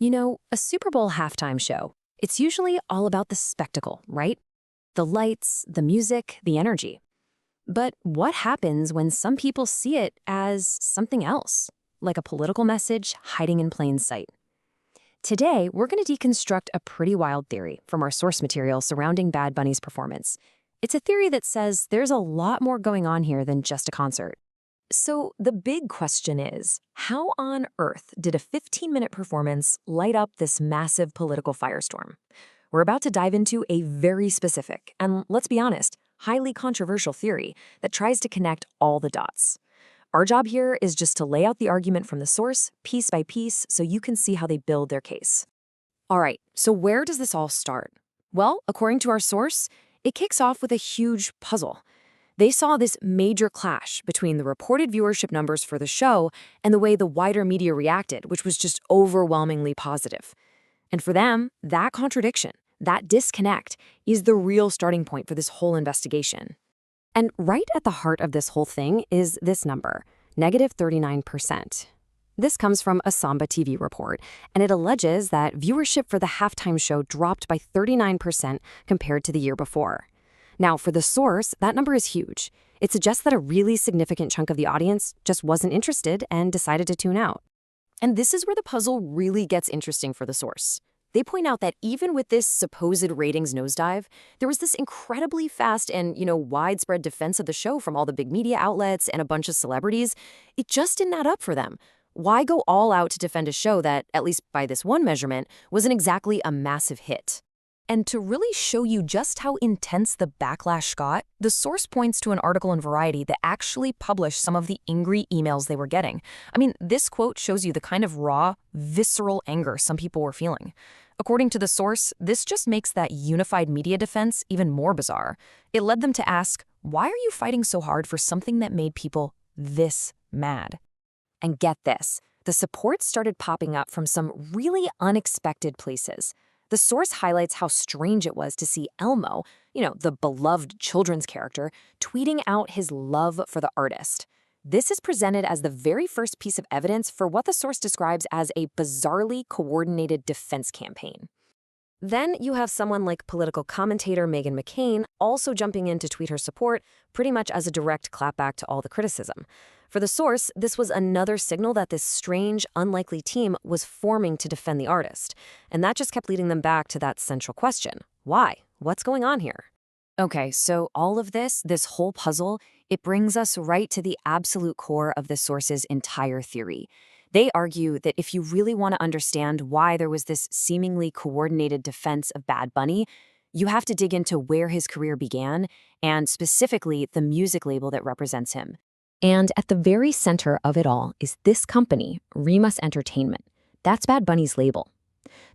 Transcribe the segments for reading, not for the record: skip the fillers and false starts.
You know, a Super Bowl halftime show, it's usually all about the spectacle, right? The lights, the music, the energy. But what happens when some people see it as something else, like a political message hiding in plain sight? Today, we're going to deconstruct a pretty wild theory from our source material surrounding Bad Bunny's performance. It's a theory that says there's a lot more going on here than just a concert. So the big question is, how on earth did a 15-minute performance light up this massive political firestorm? We're about to dive into a very specific, and let's be honest, highly controversial theory that tries to connect all the dots. Our job here is just to lay out the argument from the source, piece by piece, so you can see how they build their case. All right, so where does this all start? Well, according to our source, it kicks off with a huge puzzle. They saw this major clash between the reported viewership numbers for the show and the way the wider media reacted, which was just overwhelmingly positive. And for them, that contradiction, that disconnect, is the real starting point for this whole investigation. And right at the heart of this whole thing is this number, -39%. This comes from a Samba TV report, and it alleges that viewership for the halftime show dropped by 39% compared to the year before. Now, for the source, that number is huge. It suggests that a really significant chunk of the audience just wasn't interested and decided to tune out. And this is where the puzzle really gets interesting for the source. They point out that even with this supposed ratings nosedive, there was this incredibly fast and, widespread defense of the show from all the big media outlets and a bunch of celebrities. It just didn't add up for them. Why go all out to defend a show that, at least by this one measurement, wasn't exactly a massive hit? And to really show you just how intense the backlash got, the source points to an article in Variety that actually published some of the angry emails they were getting. I mean, this quote shows you the kind of raw, visceral anger some people were feeling. According to the source, this just makes that unified media defense even more bizarre. It led them to ask, why are you fighting so hard for something that made people this mad? And get this, the support started popping up from some really unexpected places. The source highlights how strange it was to see Elmo, the beloved children's character, tweeting out his love for the artist. This is presented as the very first piece of evidence for what the source describes as a bizarrely coordinated defense campaign. Then you have someone like political commentator Meghan McCain also jumping in to tweet her support, pretty much as a direct clapback to all the criticism. For the source, this was another signal that this strange, unlikely team was forming to defend the artist. And that just kept leading them back to that central question. Why? What's going on here? Okay, so all of this whole puzzle, it brings us right to the absolute core of the source's entire theory. They argue that if you really want to understand why there was this seemingly coordinated defense of Bad Bunny, you have to dig into where his career began, and specifically the music label that represents him. And at the very center of it all is this company, Remus Entertainment. That's Bad Bunny's label.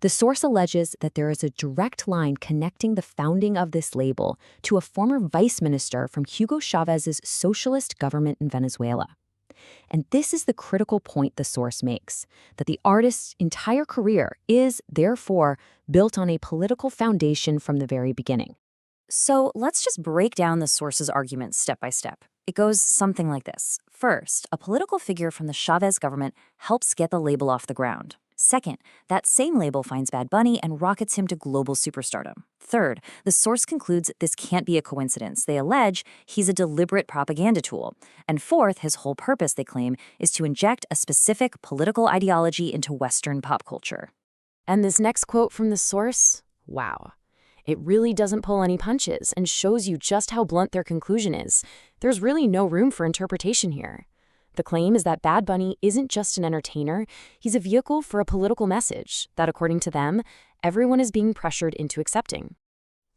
The source alleges that there is a direct line connecting the founding of this label to a former vice minister from Hugo Chavez's socialist government in Venezuela. And this is the critical point the source makes, that the artist's entire career is, therefore, built on a political foundation from the very beginning. So let's just break down the source's argument step by step. It goes something like this. First, a political figure from the Chavez government helps get the label off the ground. Second, that same label finds Bad Bunny and rockets him to global superstardom. Third, the source concludes this can't be a coincidence. They allege he's a deliberate propaganda tool. And fourth, his whole purpose, they claim, is to inject a specific political ideology into Western pop culture. And this next quote from the source? Wow. It really doesn't pull any punches and shows you just how blunt their conclusion is. There's really no room for interpretation here. The claim is that Bad Bunny isn't just an entertainer, he's a vehicle for a political message that, according to them, everyone is being pressured into accepting.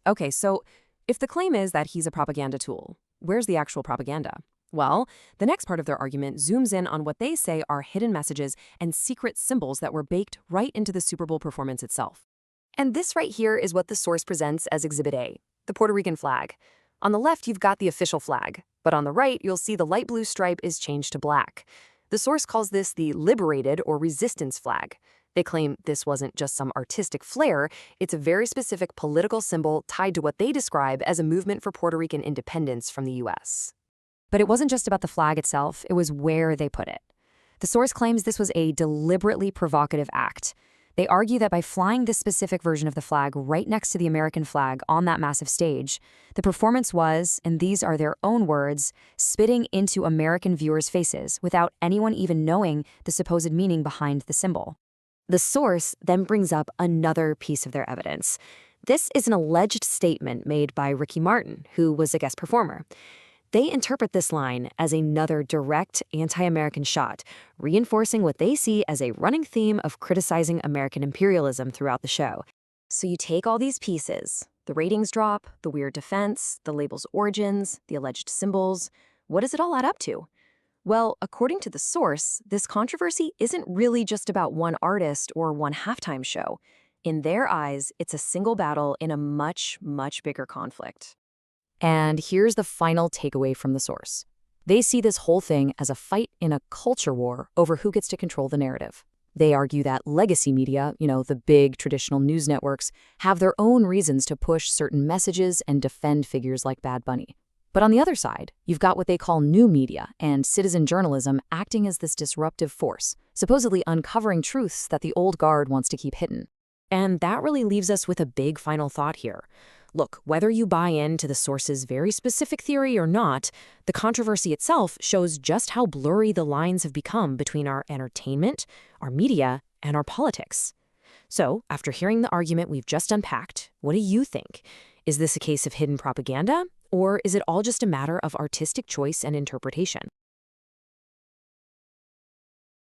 Okay, so if the claim is that he's a propaganda tool, where's the actual propaganda? Well, the next part of their argument zooms in on what they say are hidden messages and secret symbols that were baked right into the Super Bowl performance itself. And this right here is what the source presents as Exhibit A, the Puerto Rican flag. On the left, you've got the official flag, but on the right, you'll see the light blue stripe is changed to black. The source calls this the liberated or resistance flag. They claim this wasn't just some artistic flair, it's a very specific political symbol tied to what they describe as a movement for Puerto Rican independence from the U.S. But it wasn't just about the flag itself, it was where they put it. The source claims this was a deliberately provocative act. They argue that by flying this specific version of the flag right next to the American flag on that massive stage, the performance was, and these are their own words, spitting into American viewers' faces without anyone even knowing the supposed meaning behind the symbol. The source then brings up another piece of their evidence. This is an alleged statement made by Ricky Martin, who was a guest performer. They interpret this line as another direct anti-American shot, reinforcing what they see as a running theme of criticizing American imperialism throughout the show. So you take all these pieces, the ratings drop, the weird defense, the label's origins, the alleged symbols. What does it all add up to? Well, according to the source, this controversy isn't really just about one artist or one halftime show. In their eyes, it's a single battle in a much, much bigger conflict. And here's the final takeaway from the source. They see this whole thing as a fight in a culture war over who gets to control the narrative. They argue that legacy media, the big traditional news networks, have their own reasons to push certain messages and defend figures like Bad Bunny. But on the other side, you've got what they call new media and citizen journalism acting as this disruptive force, supposedly uncovering truths that the old guard wants to keep hidden. And that really leaves us with a big final thought here. Look, whether you buy into the source's very specific theory or not, the controversy itself shows just how blurry the lines have become between our entertainment, our media, and our politics. So, after hearing the argument we've just unpacked, what do you think? Is this a case of hidden propaganda, or is it all just a matter of artistic choice and interpretation?